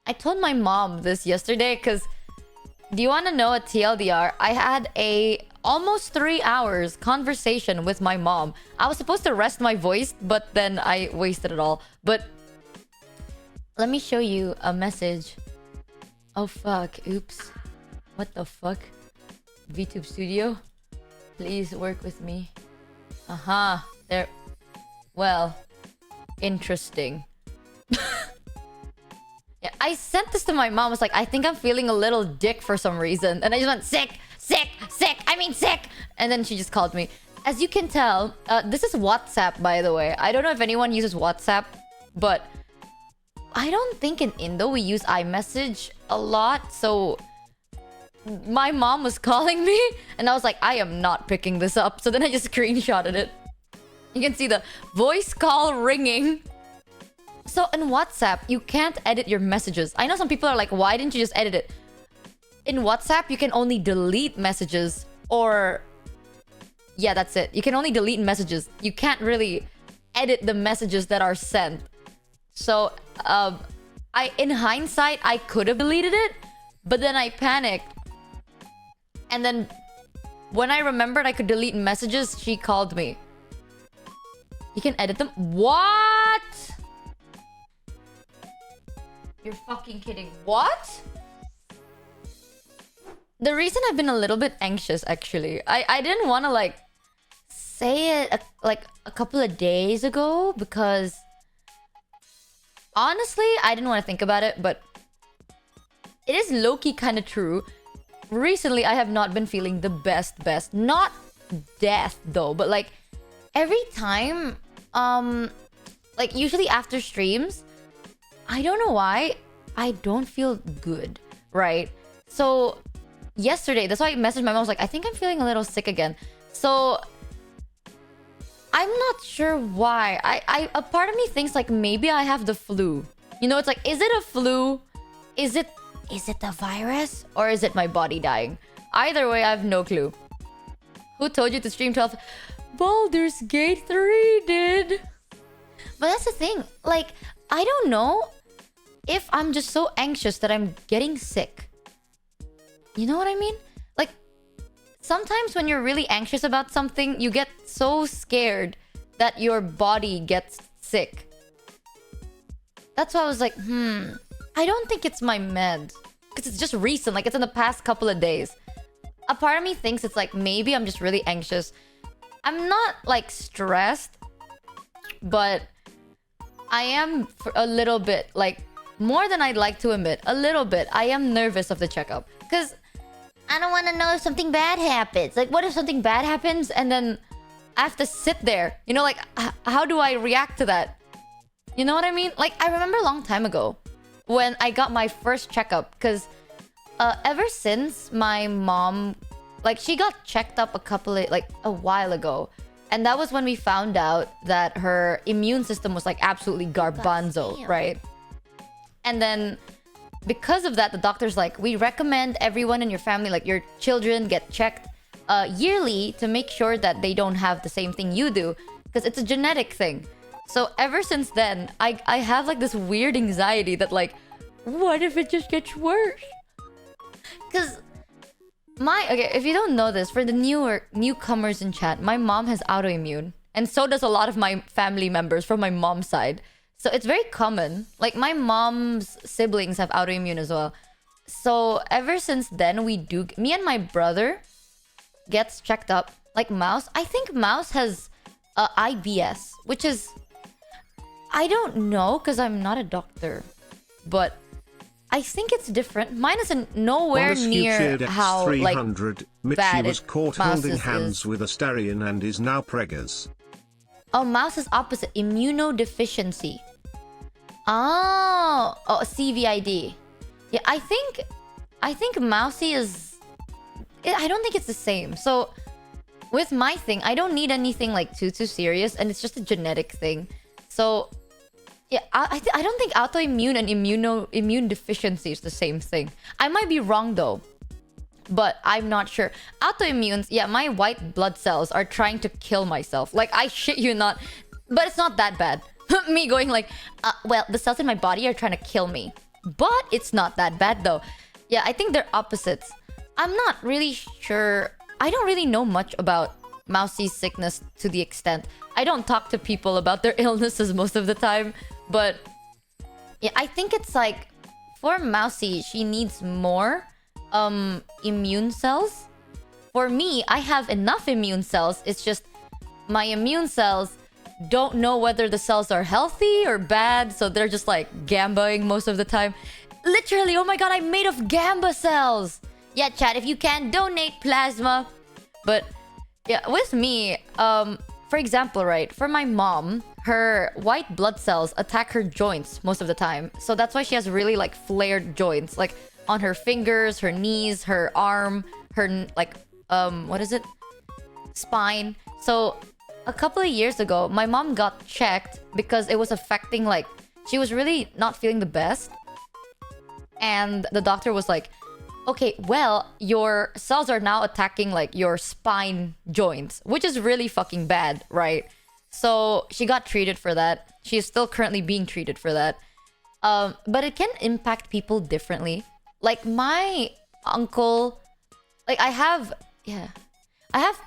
I told my mom this yesterday because do you want to know a TLDR? I had a almost 3 hours conversation with my mom. I was supposed to rest my voice, but then I wasted it all. But let me show you a message. Oh fuck, oops. What the fuck? VTube Studio? Please work with me. Aha, there. Well, interesting. Yeah, I sent this to my mom. I was like, I think I'm feeling a little dick for some reason. And I just went, sick, sick, sick. I mean, sick. And then she just called me. As you can tell, this is WhatsApp, by the way. I don't know if anyone uses WhatsApp, but I don't think in Indo we use iMessage a lot. So my mom was calling me and I was like, I am not picking this up. So then I just screenshotted it. You can see the voice call ringing. So in WhatsApp, you can't edit your messages. I know some people are like, why didn't you just edit it? In WhatsApp, you can only delete messages or... yeah, that's it. You can only delete messages. You can't really edit the messages that are sent. So, in hindsight, I could have deleted it, but then I panicked. And then when I remembered I could delete messages, she called me. You can edit them? What? You're fucking kidding. What? The reason I've been a little bit anxious, actually, I didn't want to, like, say it, a couple of days ago, because... honestly, I didn't want to think about it, but... it is low-key kind of true. Recently, I have not been feeling the best. Not death, though, but, like, every time, like, usually after streams, I don't know why, I don't feel good, right? So, yesterday, that's why I messaged my mom, I was like, I think I'm feeling a little sick again. So, I'm not sure why. A part of me thinks, like, maybe I have the flu. You know, it's like, is it a flu? Is it the virus? Or is it my body dying? Either way, I have no clue. Who told you to stream 12? Baldur's Gate 3 did. But that's the thing. Like, I don't know if I'm just so anxious that I'm getting sick. You know what I mean? Like, sometimes when you're really anxious about something, you get so scared that your body gets sick. That's why I was like, I don't think it's my med. Because it's just recent, like it's in the past couple of days. A part of me thinks it's like, maybe I'm just really anxious. I'm not like stressed, but I am for a little bit, like more than I'd like to admit, a little bit. I am nervous of the checkup. Because I don't want to know if something bad happens. Like, what if something bad happens and then I have to sit there? You know, like, how do I react to that? You know what I mean? Like, I remember a long time ago when I got my first checkup. Because ever since my mom, like, she got checked up a while ago. And that was when we found out that her immune system was, like, absolutely garbanzo, right? And then... because of that, the doctor's like, we recommend everyone in your family, like your children, get checked yearly to make sure that they don't have the same thing you do. Because it's a genetic thing. So ever since then, I have like this weird anxiety that like, what if it just gets worse? Because okay, if you don't know this, for the newcomers in chat, my mom has autoimmune. And so does a lot of my family members from my mom's side. So it's very common. Like, my mom's siblings have autoimmune as well. So ever since then, me and my brother gets checked up. Like Mouse. I think Mouse has IBS, which is... I don't know, because I'm not a doctor. But I think it's different. Mine is nowhere near how, like, Michi was caught holding Mouse's hands is. with a Starion and is now preggers. Oh, Mouse is opposite. Immunodeficiency. Oh, CVID. Yeah, I think Mousy is... I don't think it's the same. So, with my thing, I don't need anything like too serious. And it's just a genetic thing. So, yeah, I don't think autoimmune and immune deficiency is the same thing. I might be wrong though. But I'm not sure. Autoimmunes, yeah, my white blood cells are trying to kill myself. Like, I shit you not. But it's not that bad. Me going like, well, the cells in my body are trying to kill me. But it's not that bad though. Yeah, I think they're opposites. I'm not really sure. I don't really know much about Mousie's sickness to the extent. I don't talk to people about their illnesses most of the time. But yeah, I think it's like for Mousie, she needs more immune cells. For me, I have enough immune cells. It's just my immune cells don't know whether the cells are healthy or bad, so they're just like gambaing most of the time. Literally, oh my god, I'm made of gamba cells. Yeah, chat, if you can, donate plasma. But yeah, with me, for example, right, for my mom, her white blood cells attack her joints most of the time. So that's why she has really like flared joints, like on her fingers, her knees, her arm, her like what is it? Spine. So a couple of years ago, my mom got checked because it was affecting, like, she was really not feeling the best. And the doctor was like, okay, well, your cells are now attacking like your spine joints, which is really fucking bad, right? So she got treated for that. She is still currently being treated for that. But it can impact people differently. Like my uncle, like I have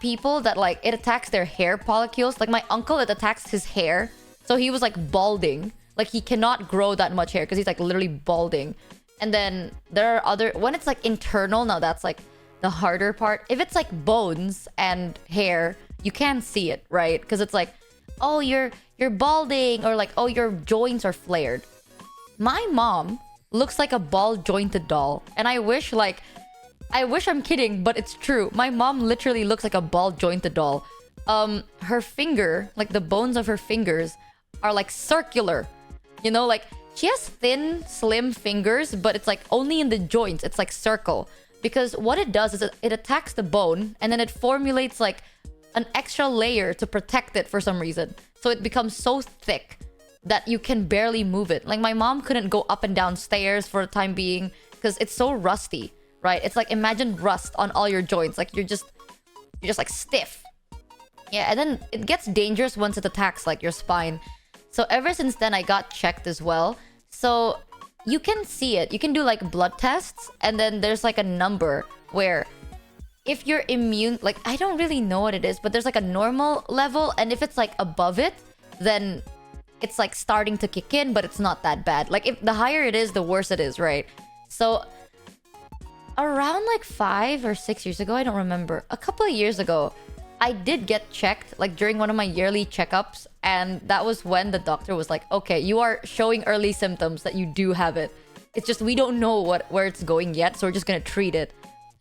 people that like it attacks their hair follicles. Like my uncle, it attacks his hair. So he was like balding. Like he cannot grow that much hair because he's like literally balding. And then there are other, when it's like internal, now that's like the harder part. If it's like bones and hair, you can see it, right? Because it's like, oh, you're balding, or like, oh, your joints are flared. My mom looks like a ball jointed doll. And I wish I'm kidding, but it's true. My mom literally looks like a ball jointed doll. Her finger, like the bones of her fingers are like circular. You know, like she has thin, slim fingers, but it's like only in the joints. It's like circle. Because what it does is it attacks the bone and then it formulates like an extra layer to protect it for some reason. So it becomes so thick that you can barely move it. Like my mom couldn't go up and down stairs for the time being because it's so rusty, right? It's like imagine rust on all your joints. Like you're just like stiff. Yeah, and then it gets dangerous once it attacks like your spine. So ever since then, I got checked as well. So you can see it. You can do like blood tests, and then there's like a number where if you're immune, like I don't really know what it is, but there's like a normal level, and if it's like above it, then it's like starting to kick in, but it's not that bad. Like if the higher it is, the worse it is, right? So around like 5 or 6 years ago, I don't remember, a couple of years ago, I did get checked like during one of my yearly checkups, and that was when the doctor was like, okay, you are showing early symptoms that you do have it. It's just we don't know where it's going yet, so we're just gonna treat it.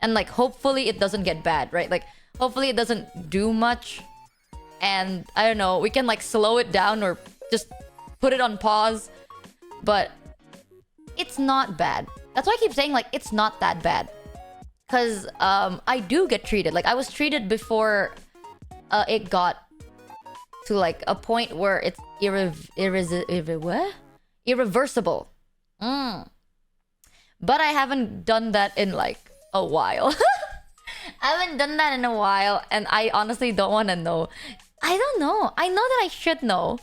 And like hopefully it doesn't get bad, right? Like hopefully it doesn't do much, and I don't know, we can like slow it down or just put it on pause. But it's not bad. That's why I keep saying like it's not that bad. Because I do get treated. Like I was treated before it got to like a point where it's irreversible. But I haven't done that in like a while. I haven't done that in a while, and I honestly don't want to know. I don't know. I know that I should know,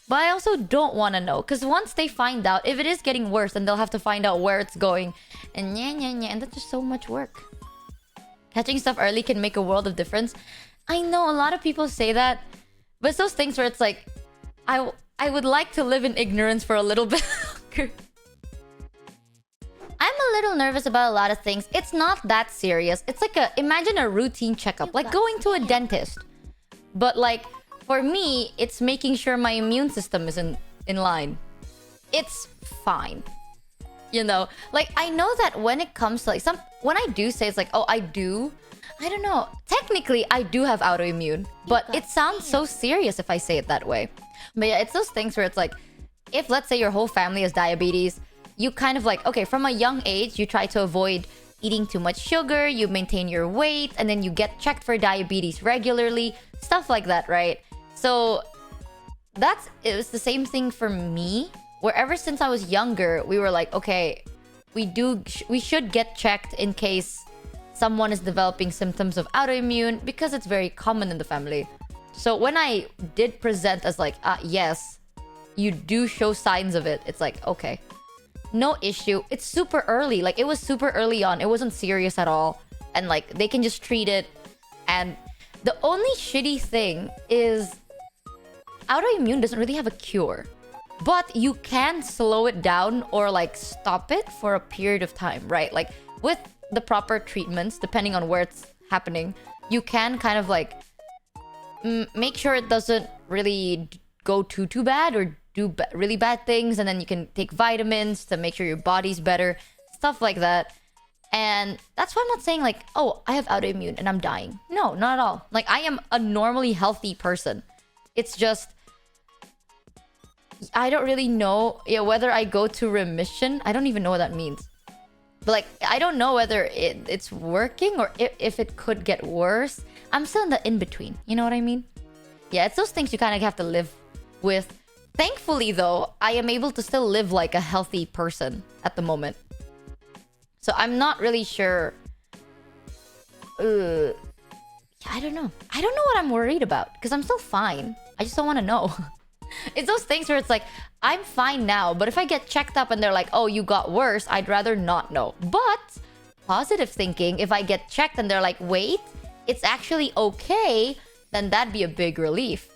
but I also don't want to know. Because once they find out, if it is getting worse, then they'll have to find out where it's going. And and that's just so much work. Catching stuff early can make a world of difference. I know a lot of people say that, but it's those things where it's like, I would like to live in ignorance for a little bit longer. I'm a little nervous about a lot of things. It's not that serious. It's like imagine a routine checkup, like going to a dentist. But like, for me, it's making sure my immune system is in line. It's fine. You know, like I know that when it comes to like when I do say it's like, oh, I don't know. Technically, I do have autoimmune, but it sounds so serious if I say it that way. But yeah, it's those things where it's like, if let's say your whole family has diabetes, you kind of like, okay, from a young age, you try to avoid eating too much sugar, you maintain your weight, and then you get checked for diabetes regularly, stuff like that, right? So it was the same thing for me, where ever since I was younger, we were like, okay, we should get checked in case someone is developing symptoms of autoimmune, because it's very common in the family. So when I did present as like, yes, you do show signs of it, it's like, okay, no issue. It's super early. Like, it was super early on. It wasn't serious at all. And like, they can just treat it. And the only shitty thing is autoimmune doesn't really have a cure. But you can slow it down or like stop it for a period of time, right? Like, with the proper treatments, depending on where it's happening, you can kind of like make sure it doesn't really go too bad or do really bad things, and then you can take vitamins to make sure your body's better, stuff like that. And that's why I'm not saying like, oh, I have autoimmune and I'm dying. No, not at all. Like, I am a normally healthy person. It's just I don't really know whether I go to remission. I don't even know what that means. But like, I don't know whether it's working or if it could get worse. I'm still in the in-between. You know what I mean? Yeah, it's those things you kind of have to live with. Thankfully, though, I am able to still live like a healthy person at the moment. So I'm not really sure. I don't know. I don't know what I'm worried about because I'm still fine. I just don't want to know. It's those things where it's like, I'm fine now, but if I get checked up and they're like, oh, you got worse, I'd rather not know. But positive thinking, if I get checked and they're like, wait, it's actually okay, then that'd be a big relief.